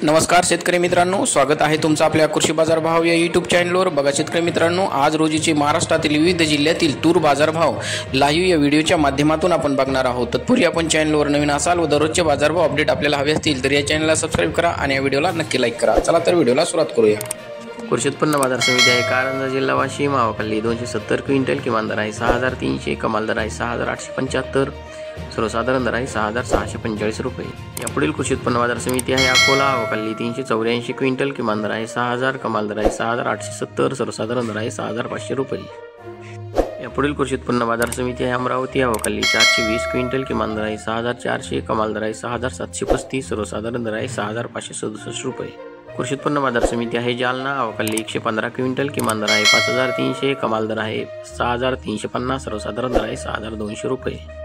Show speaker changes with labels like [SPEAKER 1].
[SPEAKER 1] नमस्कार शेतकरी मित्रांनो, स्वागत आहे तुमचं आपल्या कृषी बाजार भाव या यूट्यूब चॅनलवर। बघा शेतकरी मित्रांनो, आज रोजीचे महाराष्ट्रातील विविध जिल्ह्यातील तूर बाजारभाव लाईव्ह या व्हिडिओच्या माध्यमातून आपण बघणार आहोत। तत्पूर्वी आपण चॅनलवर नवीन असाल व दररोजचे बाजारभाव अपडेट आपल्याला हवे असतील तर या चॅनलला सबस्क्राइब करा आणि या व्हिडिओला नक्की लाईक करा। चला तर व्हिडिओला सुरुवात करूया।
[SPEAKER 2] कृषी उत्पन्न बाजार समिती आहे कारंजा जिल्हा वाशिम। आवकाली 270 क्विंटल, किमान दर आहे 6300, कमाल दर आहे 6875, सर्वसाधारण दर आहे 6645 रुपये। यापुढील कृषी उत्पन्न बाजार समिती आहे अकोला। आवकाली 384 क्विंटल, किमान दर आहे 6000, कमाल दर आहे 6870, सर्वसाधारण दर आहे 6500 रुपये। यापुढील कृषी उत्पन्न बाजार समिती आहे अमरावती। आवकाली 420 क्विंटल, किमान दर आहे 6400, कमाल दर आहे 6735, सर्वसाधारण दर आहे 6567 रुपये। कृषी उत्पन्न बाजार समिती आहे जालना। आवकाली 115 क्विंटल, किमान दर आहे 5300, कमाल दर आहे 6350, सर्वसाधारण दर आहे 6200 रुपये।